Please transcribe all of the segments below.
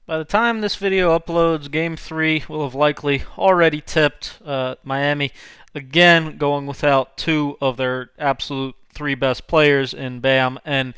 By the time this video uploads, Game 3 will have likely already tipped. Miami, again, going without two of their absolute three best players in Bam and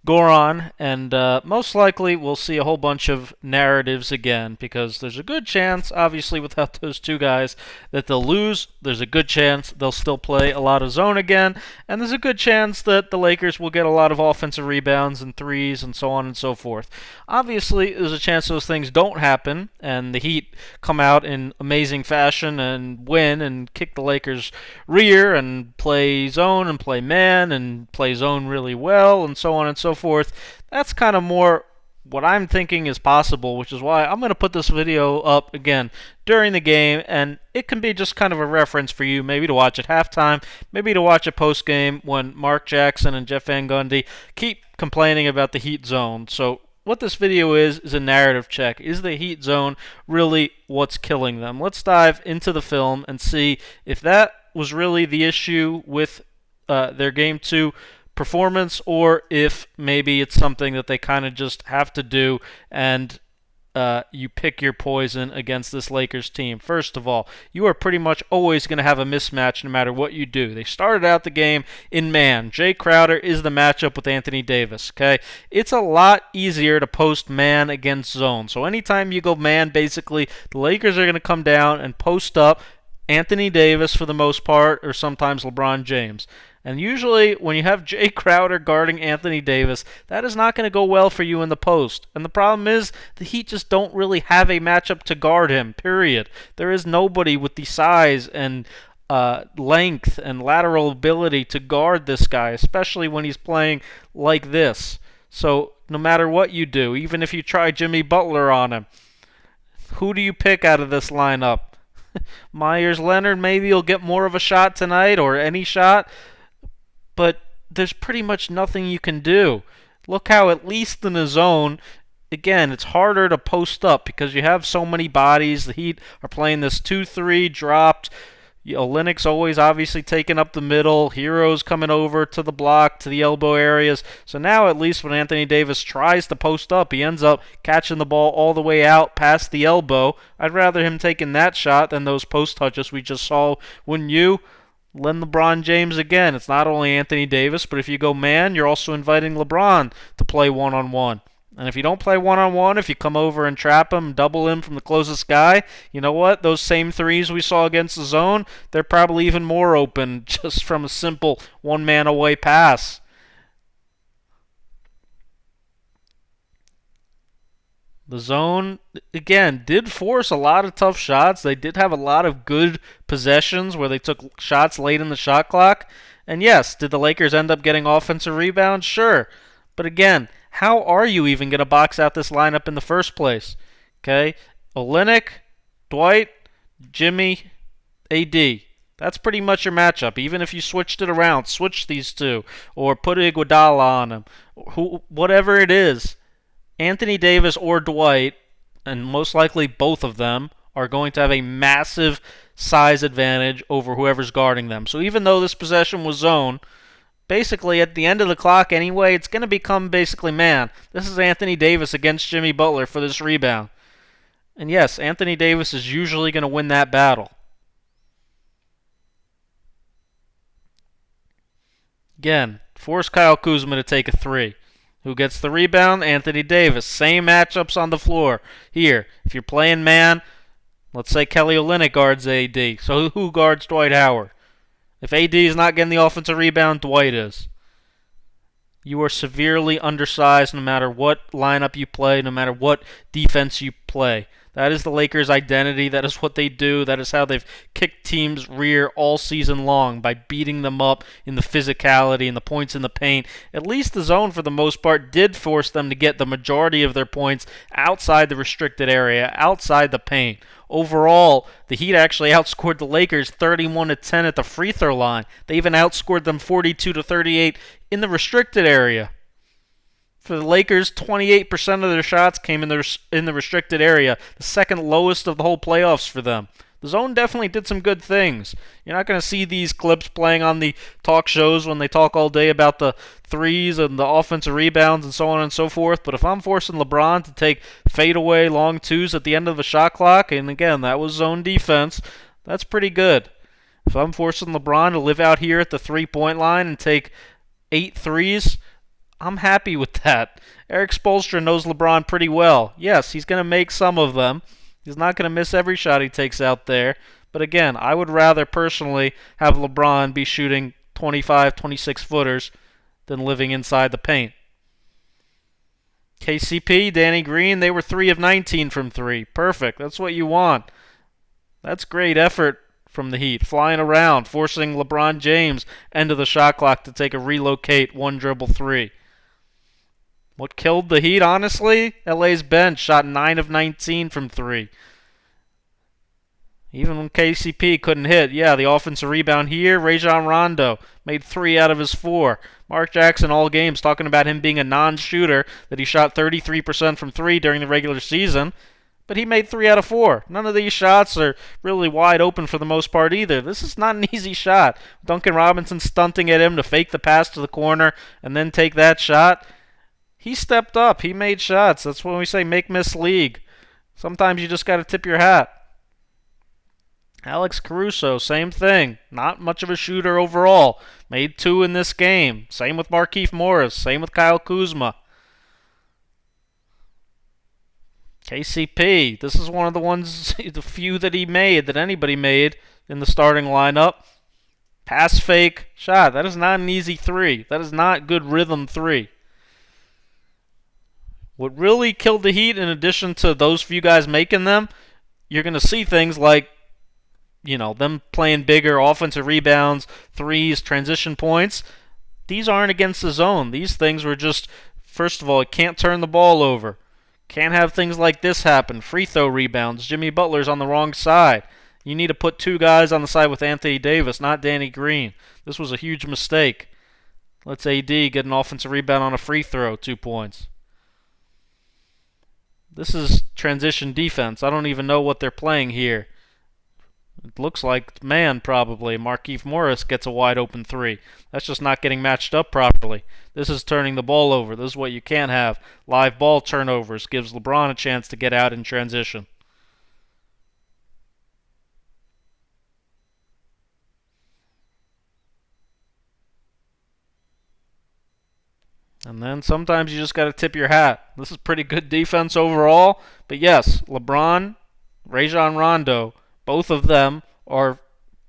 Goran, and most likely we'll see a whole bunch of narratives again because there's a good chance, obviously, without those two guys, that they'll lose. There's a good chance they'll still play a lot of zone again, and there's a good chance that the Lakers will get a lot of offensive rebounds and threes and so on and so forth. Obviously, there's a chance those things don't happen, and the Heat come out in amazing fashion and win and kick the Lakers' rear and play zone and play man and play zone really well and so on and so forth. That's kind of more what I'm thinking is possible, which is why I'm going to put this video up again during the game, and it can be just kind of a reference for you, maybe to watch at halftime, maybe to watch a post game when Mark Jackson and Jeff Van Gundy keep complaining about the Heat zone. So what this video is a narrative check. Is the Heat zone really what's killing them? Let's dive into the film and see if that was really the issue with their Game 2 performance, or if maybe it's something that they kind of just have to do, and you pick your poison against this Lakers team. First of all, you are pretty much always going to have a mismatch no matter what you do. They started out the game in man. Jay Crowder is the matchup with Anthony Davis, okay? It's a lot easier to post man against zone. So anytime you go man, basically, the Lakers are going to come down and post up Anthony Davis for the most part, or sometimes LeBron James. And usually, when you have Jay Crowder guarding Anthony Davis, that is not going to go well for you in the post. And the problem is, the Heat just don't really have a matchup to guard him, period. There is nobody with the size and length and lateral ability to guard this guy, especially when he's playing like this. So, no matter what you do, even if you try Jimmy Butler on him, who do you pick out of this lineup? Myers Leonard, maybe he'll get more of a shot tonight, or any shot, but there's pretty much nothing you can do. Look how, at least in the zone, again, it's harder to post up because you have so many bodies. The Heat are playing this 2-3 dropped. Olynyk's always obviously taking up the middle. Hero's coming over to the block, to the elbow areas. So now, at least when Anthony Davis tries to post up, he ends up catching the ball all the way out past the elbow. I'd rather him taking that shot than those post touches we just saw. Wouldn't you? Then LeBron James again. It's not only Anthony Davis, but if you go man, you're also inviting LeBron to play one-on-one. And if you don't play one-on-one, if you come over and trap him, double him from the closest guy, you know what? Those same threes we saw against the zone, they're probably even more open just from a simple one-man away pass. The zone, again, did force a lot of tough shots. They did have a lot of good possessions where they took shots late in the shot clock. And yes, did the Lakers end up getting offensive rebounds? Sure. But again, how are you even going to box out this lineup in the first place? Okay? Olynyk, Dwight, Jimmy, AD. That's pretty much your matchup. Even if you switched it around, switch these two, or put Iguodala on him, whatever it is, Anthony Davis or Dwight, and most likely both of them, are going to have a massive size advantage over whoever's guarding them. So even though this possession was zone, basically at the end of the clock anyway, it's going to become basically man. This is Anthony Davis against Jimmy Butler for this rebound. And yes, Anthony Davis is usually going to win that battle. Again, force Kyle Kuzma to take a three. Who gets the rebound? Anthony Davis. Same matchups on the floor. Here, if you're playing man, let's say Kelly Olynyk guards AD. So who guards Dwight Howard? If AD is not getting the offensive rebound, Dwight is. You are severely undersized no matter what lineup you play, no matter what defense you play. That is the Lakers' identity. That is what they do. That is how they've kicked teams' rear all season long, by beating them up in the physicality and the points in the paint. At least the zone, for the most part, did force them to get the majority of their points outside the restricted area, outside the paint. Overall, the Heat actually outscored the Lakers 31-10 at the free throw line. They even outscored them 42-38 in the restricted area. For the Lakers, 28% of their shots came in the restricted area, the second lowest of the whole playoffs for them. The zone definitely did some good things. You're not going to see these clips playing on the talk shows when they talk all day about the threes and the offensive rebounds and so on and so forth, but if I'm forcing LeBron to take fadeaway long twos at the end of the shot clock, and again, that was zone defense, that's pretty good. If I'm forcing LeBron to live out here at the three-point line and take 8 threes, I'm happy with that. Eric Spoelstra knows LeBron pretty well. Yes, he's going to make some of them. He's not going to miss every shot he takes out there. But again, I would rather personally have LeBron be shooting 25, 26 footers than living inside the paint. KCP, Danny Green, they were 3 of 19 from 3. Perfect. That's what you want. That's great effort from the Heat. Flying around, forcing LeBron James end of the shot clock to take a relocate one dribble 3. What killed the Heat, honestly? LA's bench shot 9 of 19 from 3. Even when KCP couldn't hit, yeah, the offensive rebound here, Rajon Rondo made 3 out of his 4. Mark Jackson all games talking about him being a non-shooter, that he shot 33% from 3 during the regular season, but he made 3 out of 4. None of these shots are really wide open for the most part either. This is not an easy shot. Duncan Robinson stunting at him to fake the pass to the corner and then take that shot. He stepped up. He made shots. That's when we say make-miss league. Sometimes you just got to tip your hat. Alex Caruso, same thing. Not much of a shooter overall. Made 2 in this game. Same with Markieff Morris. Same with Kyle Kuzma. KCP, this is one of the ones, the few that he made, that anybody made in the starting lineup. Pass fake, shot. That is not an easy 3. That is not good rhythm 3. What really killed the Heat, in addition to those few guys making them, you're going to see things like, them playing bigger offensive rebounds, threes, transition points. These aren't against the zone. These things were just, first of all, it can't turn the ball over. Can't have things like this happen. Free throw rebounds. Jimmy Butler's on the wrong side. You need to put 2 guys on the side with Anthony Davis, not Danny Green. This was a huge mistake. Let's AD get an offensive rebound on a free throw, 2 points. This is transition defense. I don't even know what they're playing here. It looks like man, probably. Markieff Morris gets a wide open 3. That's just not getting matched up properly. This is turning the ball over. This is what you can't have. Live ball turnovers gives LeBron a chance to get out in transition. And then sometimes you just got to tip your hat. This is pretty good defense overall. But yes, LeBron, Rajon Rondo, both of them are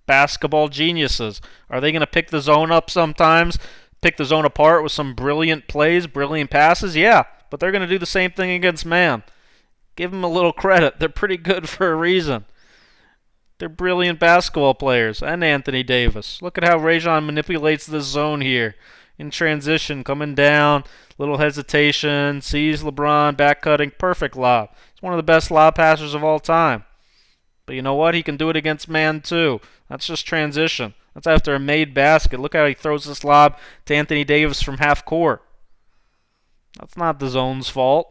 basketball geniuses. Are they going to pick the zone up sometimes? Pick the zone apart with some brilliant plays, brilliant passes? Yeah, but they're going to do the same thing against man. Give them a little credit. They're pretty good for a reason. They're brilliant basketball players. And Anthony Davis. Look at how Rajon manipulates this zone here. In transition, coming down, little hesitation, sees LeBron, back cutting, perfect lob. He's one of the best lob passers of all time. But you know what? He can do it against man too. That's just transition. That's after a made basket. Look how he throws this lob to Anthony Davis from half court. That's not the zone's fault.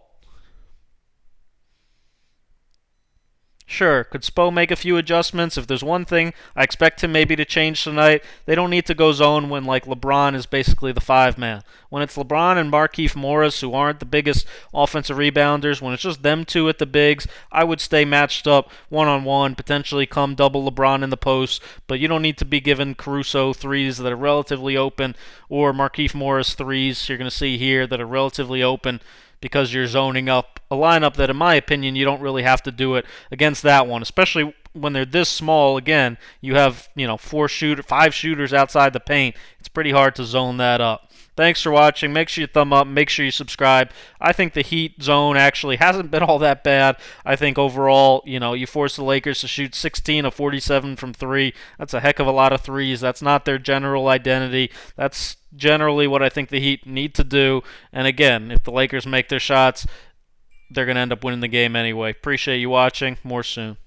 Sure, could Spo make a few adjustments? If there's one thing I expect him maybe to change tonight, they don't need to go zone when like LeBron is basically the 5-man. When it's LeBron and Markieff Morris, who aren't the biggest offensive rebounders, when it's just them 2 at the bigs, I would stay matched up one-on-one, potentially come double LeBron in the post, but you don't need to be giving Caruso 3s that are relatively open, or Markieff Morris 3s you're going to see here that are relatively open, because you're zoning up a lineup that, in my opinion, you don't really have to do it against that one, especially when they're this small. Again, you have 5 shooters outside the paint. It's pretty hard to zone that up. Thanks for watching. Make sure you thumb up. Make sure you subscribe. I think the Heat zone actually hasn't been all that bad. I think overall, you force the Lakers to shoot 16 of 47 from 3. That's a heck of a lot of threes. That's not their general identity. That's generally what I think the Heat need to do. And again, if the Lakers make their shots, they're going to end up winning the game anyway. Appreciate you watching. More soon.